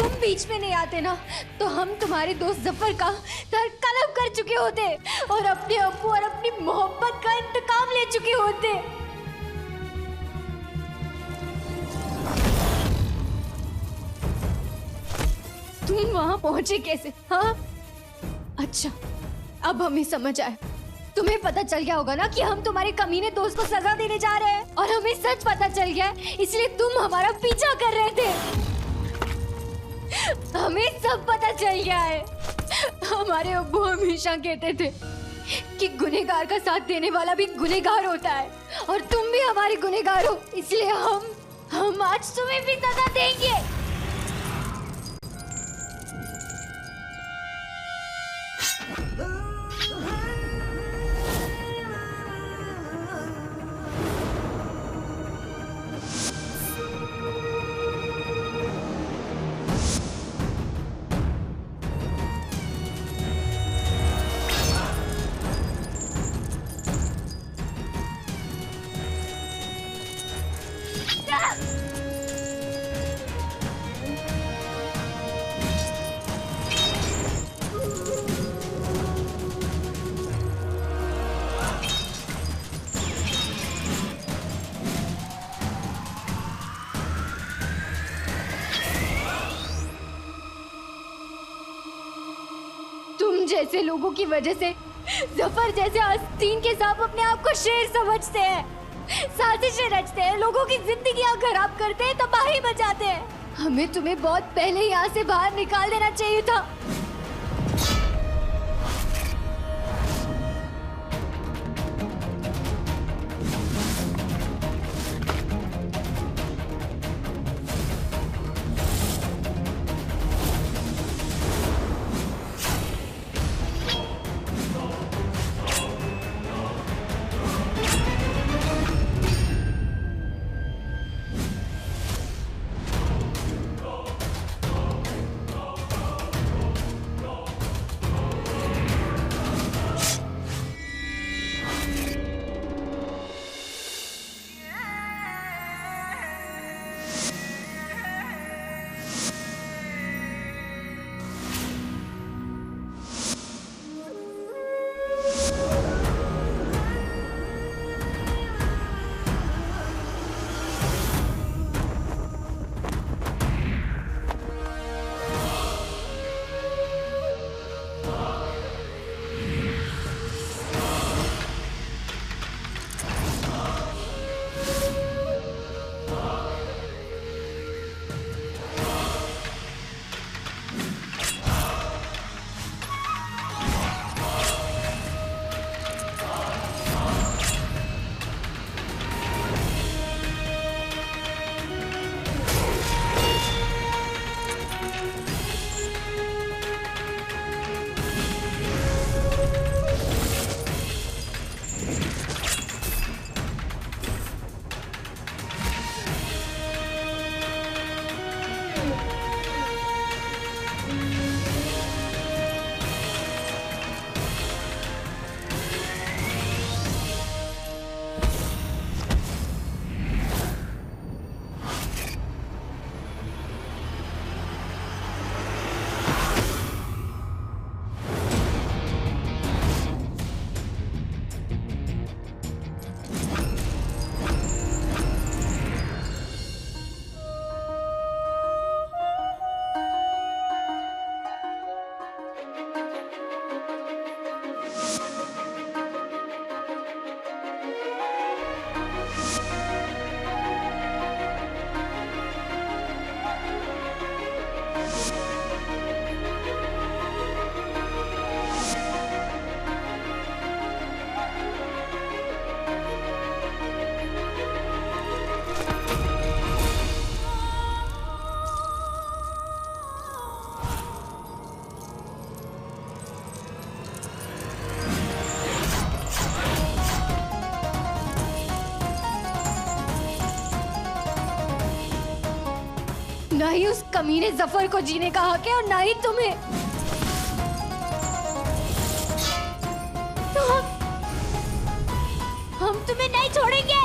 तुम बीच में नहीं आते ना तो हम तुम्हारे दोस्त जफर का सर कलम कर चुके होते और अपने अब्बू और अपनी मोहब्बत का इंतकाम ले चुके होते। तुम वहां पहुंचे कैसे? हाँ, अच्छा अब हमें समझ आया। तुम्हें पता चल गया होगा ना कि हम तुम्हारे कमीने दोस्त को सजा देने जा रहे हैं और हमें सच पता चल गया है, इसलिए तुम हमारा पीछा कर रहे थे। हमें सब पता चल गया है। हमारे अब्बू हमेशा कहते थे कि गुनहगार का साथ देने वाला भी गुनहगार होता है और तुम भी हमारे गुनहगार हो, इसलिए हम आज तुम्हें भी सजा देंगे। जैसे लोगों की वजह से जफर जैसे आस्तीन के सांप अपने आप को शेर समझते हैं, साजिशें रचते हैं, लोगों की जिंदगियां खराब करते हैं, तबाही मचाते हैं। हमें तुम्हें बहुत पहले यहाँ से बाहर निकाल देना चाहिए था। ना ही उस कमीने जफर को जीने का हक है और ना ही तुम्हें। तो हम तुम्हें नहीं छोड़ेंगे।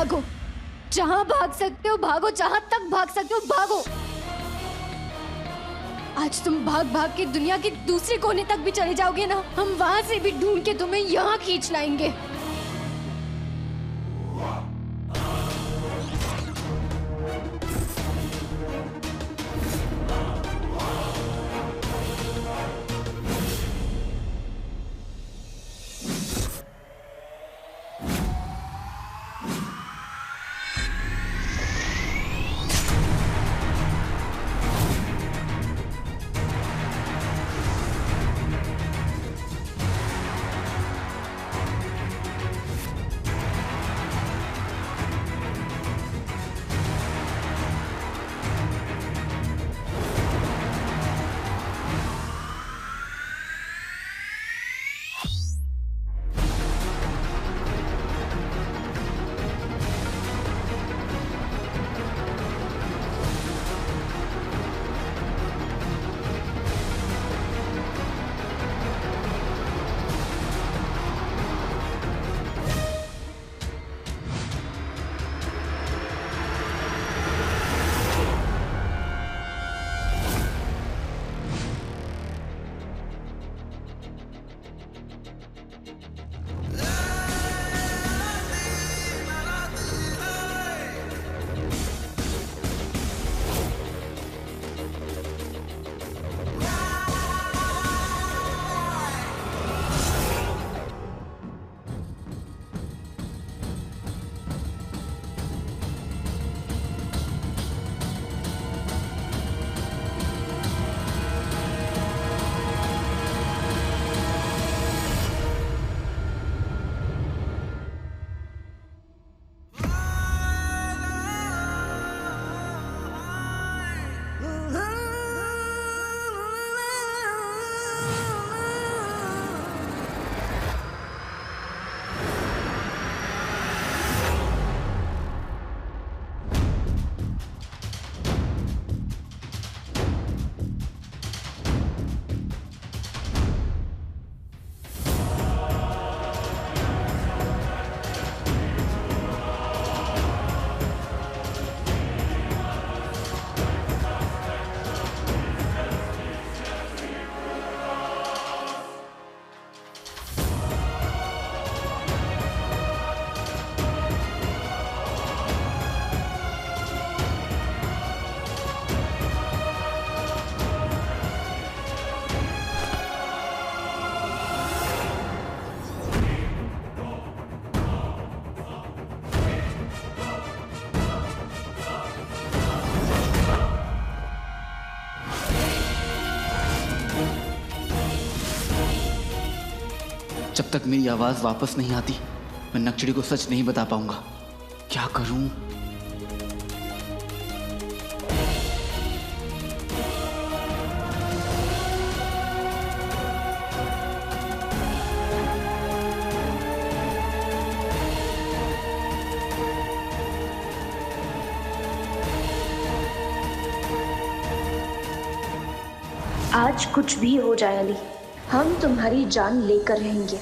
भागो, जहां भाग सकते हो भागो, जहां तक भाग सकते हो भागो। आज तुम भाग भाग के दुनिया के दूसरे कोने तक भी चले जाओगे ना, हम वहां से भी ढूंढ के तुम्हें यहाँ खींच लाएंगे। जब तक मेरी आवाज वापस नहीं आती मैं नक्शड़ी को सच नहीं बता पाऊंगा। क्या करूं? आज कुछ भी हो जाए अली, हम तुम्हारी जान लेकर रहेंगे।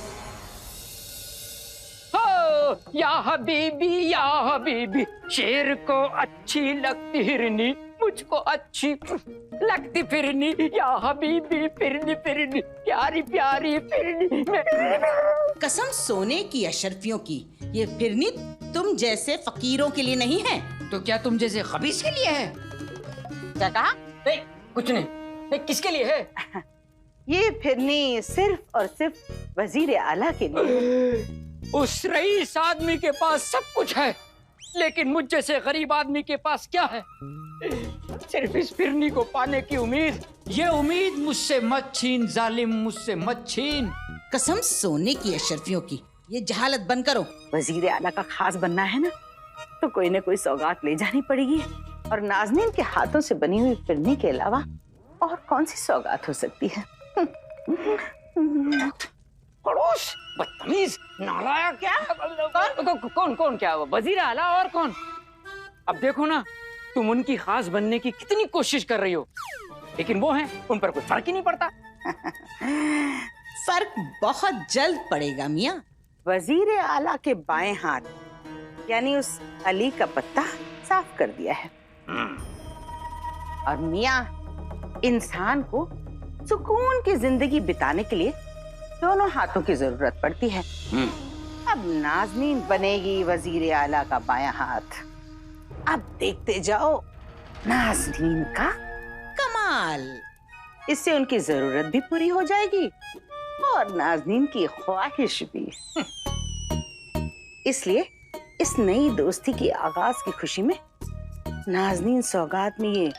हो या हबीबी, शेर को अच्छी लगती हिरनी, मुझको अच्छी लगती फिरनी। या हबीबी फिरनी फिरनी, प्यारी प्यारी फिरनी। कसम सोने की अशरफियों की, ये फिरनी तुम जैसे फकीरों के लिए नहीं है। तो क्या तुम जैसे खबीस के लिए है? क्या कहा? नहीं कुछ नहीं, किसके लिए है? ये फिरनी सिर्फ और सिर्फ वजीर आला के लिए। उस रईस आदमी के पास सब कुछ है, लेकिन मुझ जैसे गरीब आदमी के पास क्या है? सिर्फ इस फिरनी को पाने की उम्मीद। ये उम्मीद मुझसे मत छीन जालिम, मुझसे मत छीन। कसम सोने की अशरफियों की, ये जहालत बंद करो। वजीर आला का खास बनना है ना, तो कोई न कोई सौगात ले जानी पड़ेगी। और नाज़नीन के हाथों से बनी हुई फिरनी के अलावा और कौन सी सौगात हो सकती है? खड़ूस, बदतमीज, नालायक। क्या कौन कौन क्या वजीर आला और कौन? अब देखो ना, तुम उनकी खास बनने की कितनी कोशिश कर रही हो, लेकिन वो हैं, उन पर कोई फर्क ही नहीं पड़ता। फर्क बहुत जल्द पड़ेगा मियाँ। वजीर आला के बाएं हाथ यानी उस अली का पत्ता साफ कर दिया है। और मियाँ, इंसान को सुकून की जिंदगी बिताने के लिए दोनों हाथों की जरूरत पड़ती है। अब नाज़नीन बनेगी वजीर आला का बायां हाथ। अब देखते जाओ नाज़नीन का कमाल। इससे उनकी जरूरत भी पूरी हो जाएगी और नाज़नीन की ख्वाहिश भी। इसलिए इस नई दोस्ती की आगाज की खुशी में नाज़नीन सौगात में ये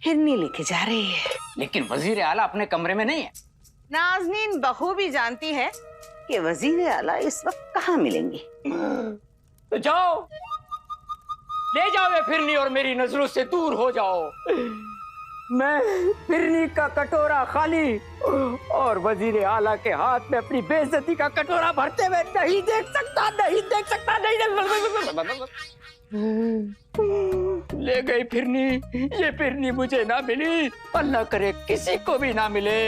हिरनी लेके जा रही है। लेकिन वजीर आला अपने कमरे में नहीं है। नाज़नीन बखूबी जानती है कि वजीर आला इस वक्त कहाँ मिलेंगी। तो जाओ, ले जाओ ये फिरनी और मेरी नजरों से दूर हो जाओ। मैं फिरनी का कटोरा खाली और वजीर आला के हाथ में अपनी बेइज्जती का कटोरा भरते हुए नहीं देख सकता, नहीं देख सकता, नहीं देख। ले गई फिरनी। ये फिरनी मुझे ना मिली, अल्लाह करे किसी को भी ना मिले।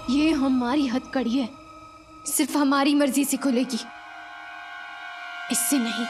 ये हमारी हथकड़ी है, सिर्फ हमारी मर्जी से खुलेगी, इससे नहीं।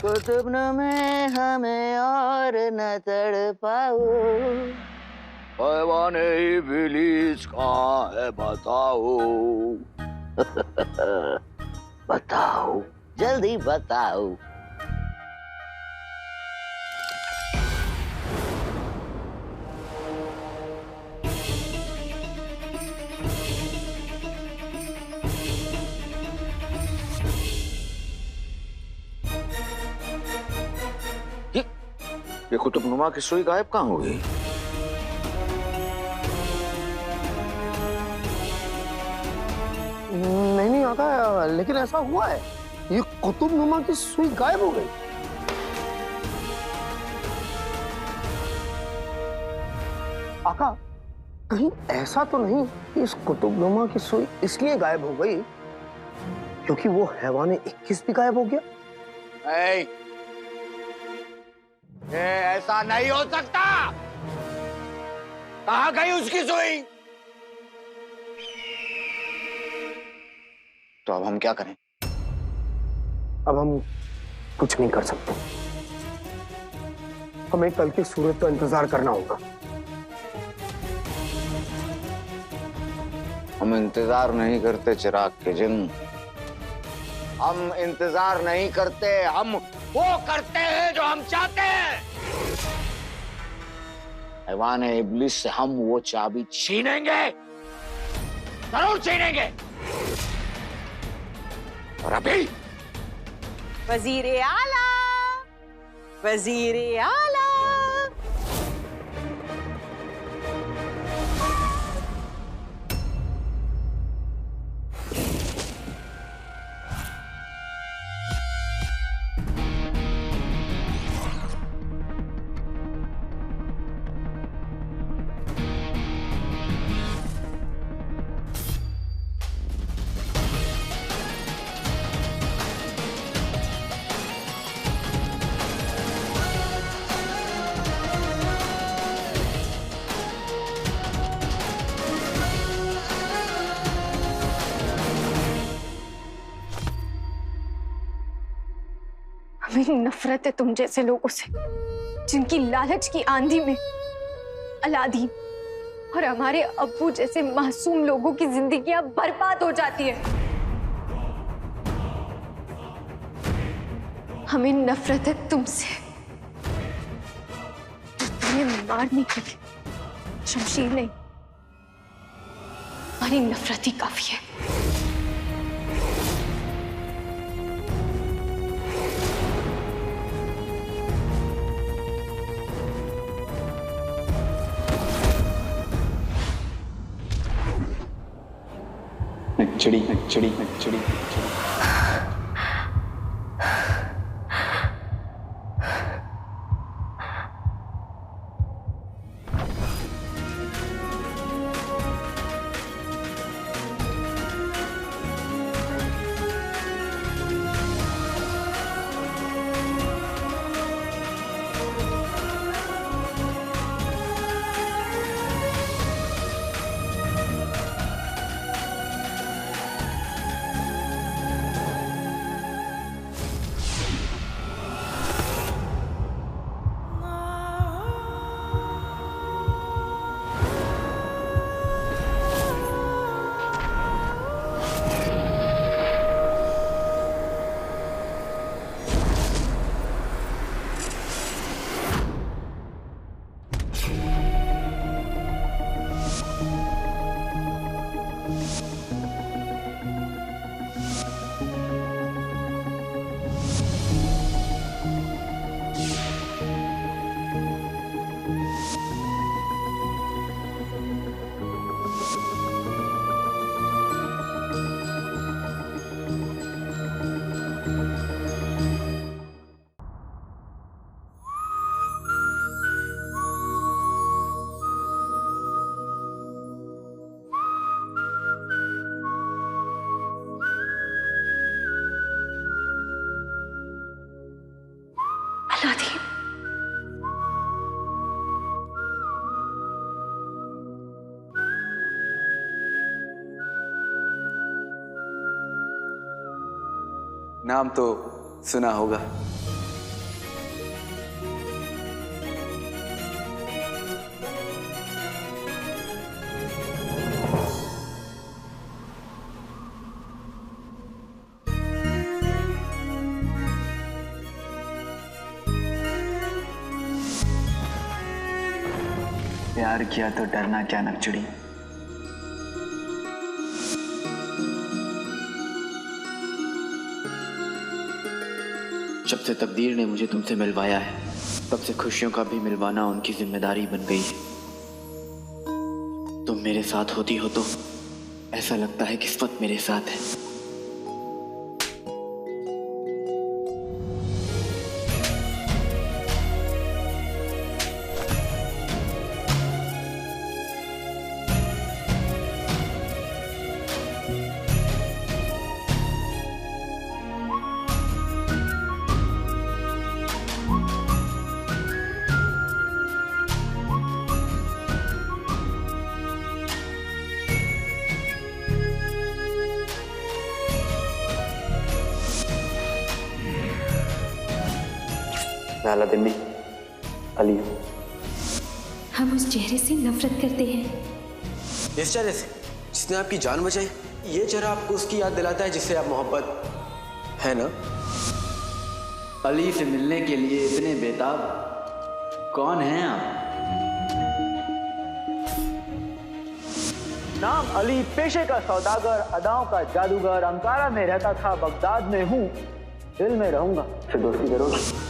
कुतुब में हमें और न तड़पाओ, हैवान इब्लीस कहाँ है बताओ। बताओ, जल्दी बताओ। ये कुतुबनुमा की सुई गायब कहाँ हो गई? नहीं आता, लेकिन ऐसा हुआ है, ये कुतुबनुमा की सुई गायब हो गई। आका, कहीं ऐसा तो नहीं कि इस कुतुबनुमा की सुई इसलिए गायब हो गई क्योंकि वो हैवान 21 भी गायब हो गया? ये ऐसा नहीं हो सकता। कहाँ गई उसकी सुई? तो अब हम क्या करें? अब हम कुछ नहीं कर सकते। हमें कल की सूरत का इंतजार करना होगा। हम इंतजार नहीं करते चिराग के जिन, हम इंतजार नहीं करते, हम वो करते हैं जो हम चाहते हैं। हैवान इब्लिस से हम वो चाबी छीनेंगे, जरूर छीनेंगे। और अभी वजीर आला, वजीर आला। हमें नफरत है तुम जैसे लोगों से, जिनकी लालच की आंधी में अलादीन और हमारे अब्बू जैसे मासूम लोगों की जिंदगियां बर्बाद हो जाती है। हमें नफरत है तुमसे। तुम्हें मारने के लिए शमशीर नहीं, हमारी नफरत ही काफी है। नक्चड़ी नक्चड़ी नक्चड़ी नक्चड़ी। नाम तो सुना होगा। प्यार किया तो डरना क्या नकचड़ी। जब से तकदीर ने मुझे तुमसे मिलवाया है, तब से खुशियों का भी मिलवाना उनकी जिम्मेदारी बन गई है। तुम मेरे साथ होती हो तो ऐसा लगता है किस्मत मेरे साथ है। मैं अलादीन नहीं, अली हूँ। हम उस चेहरे से नफरत करते हैं। इस चेहरे से जिसने आपकी जान बचाई, ये चेहरा आपको उसकी याद दिलाता है जिससे आप मोहब्बत है ना? अली से मिलने के लिए इतने बेताब कौन हैं आप? नाम अली, पेशे का सौदागर, अदाओं का जादूगर। अंकारा में रहता था, बगदाद में हूँ, दिल में रहूंगा। फिर दोस्ती करोगे?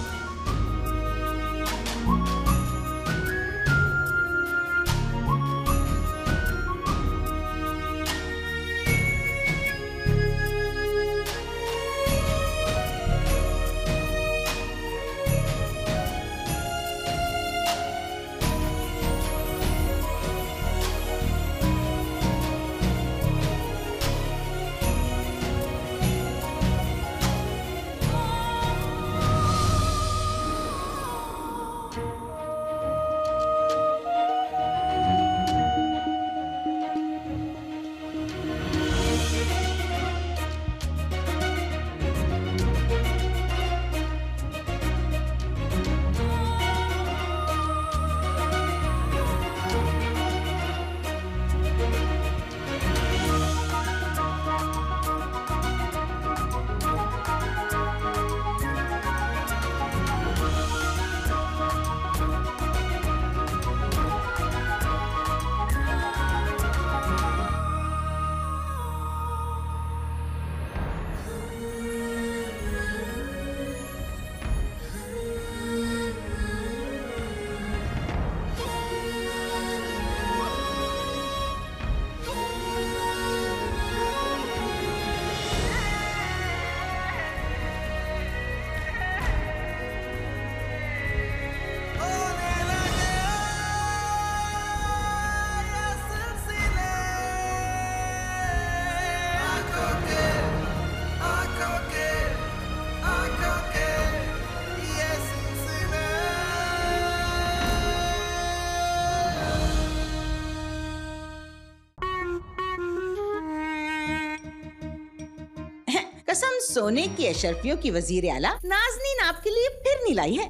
कसम सोने की अशरफियों की वजीर आला नाज़नीन आपके लिए फिरनी लाई है।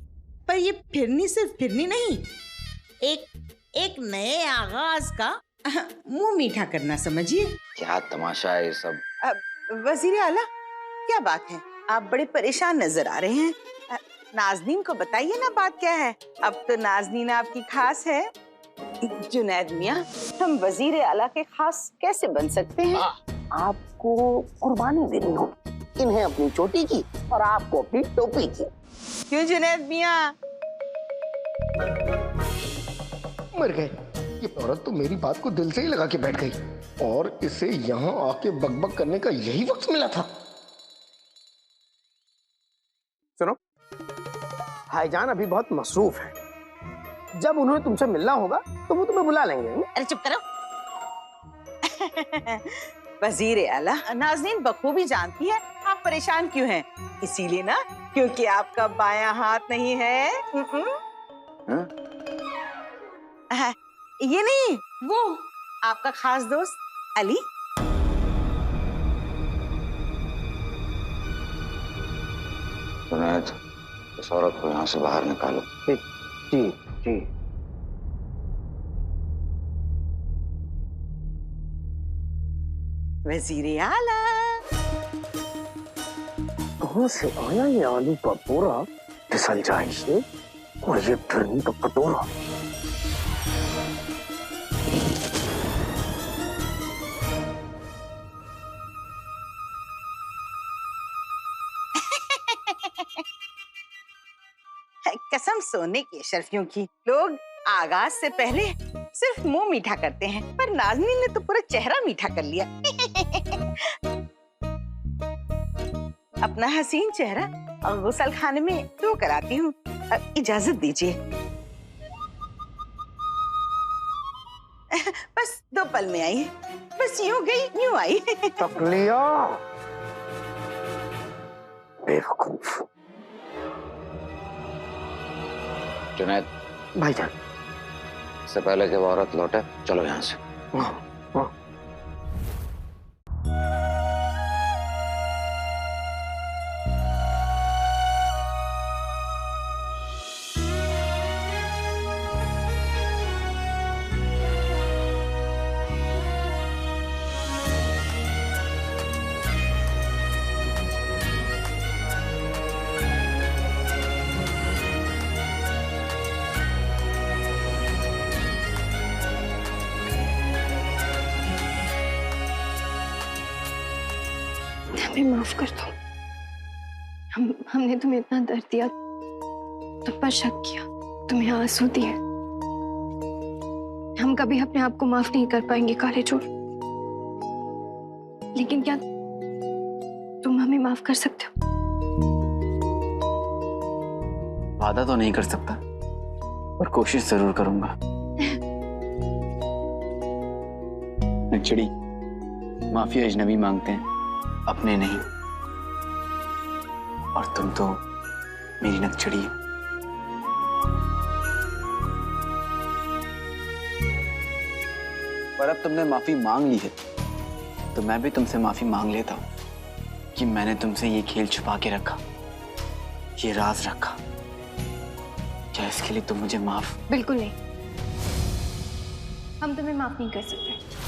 पर ये फिरनी सिर्फ फिरनी नहीं, एक नए आगाज का मुंह मीठा करना समझिए। क्या तमाशा है ये सब। वजीर आला, क्या बात है? आप बड़े परेशान नजर आ रहे हैं। नाज़नीन को बताइए ना बात क्या है। अब तो नाज़नीन आपकी खास है। जुनैद मियाँ, हम वजीर आला के खास कैसे बन सकते हैं? आपको कुर्बानी देनी होगी, इन्हें अपनी चोटी की और आपको अपनी टोपी की। क्यों जुनैद मियाँ? मर गए। ये औरत तो मेरी बात को दिल से ही लगा के बैठ गई, और इसे यहाँ आके बकबक करने का यही वक्त मिला था। सुनो, भाईजान अभी बहुत मसरूफ है। जब उन्हें तुमसे मिलना होगा तो वो तुम्हें बुला लेंगे। अरे चुप करो। वजीर आला, नाज़नीन बखूबी जानती है आप परेशान क्यों हैं। इसीलिए ना, क्योंकि आपका बायां हाथ नहीं है। ये नहीं, वो आपका खास दोस्त अली। जुनैद, इस औरत को यहाँ से बाहर निकालो। जी जी। वजीर आला, कहाँ से आया ये आलू का बोरा, फिसल जाए ये, और ये फिरनी का कटोरा। कसम सोने की अशरफियों की, लोग आगाज से पहले सिर्फ मुंह मीठा करते हैं, पर नाज़नीन ने तो पूरा चेहरा मीठा कर लिया। अपना हसीन चेहरा गुसल खाने में तो कराती हूँ, इजाजत दीजिए। बस 2 पल में आई, बस यूं गई यूं आई। तक लिया बेवकूफ। जुनैद भाईजान, इससे पहले कि वो औरत लौटे, चलो यहाँ से। हाँ, हाँ। हमें माफ कर दो। हमने तुम्हें इतना दर्द दिया, तुम पर शक किया, तुम्हें आंसू दिए। हम कभी अपने आप को माफ नहीं कर पाएंगे काले चोर। लेकिन क्या तुम हमें माफ कर सकते हो? वादा तो नहीं कर सकता, पर कोशिश जरूर करूंगा। नक्चड़ी, माफी अजनबी मांगते हैं, अपने नहीं। और तुम तो मेरी नक्चड़ी हो। पर अब तुमने माफी मांग ली है, तो मैं भी तुमसे माफी मांग लेता हूं कि मैंने तुमसे ये खेल छुपा के रखा, ये राज रखा। क्या इसके लिए तुम मुझे माफ? बिल्कुल नहीं, हम तुम्हें माफ नहीं कर सकते।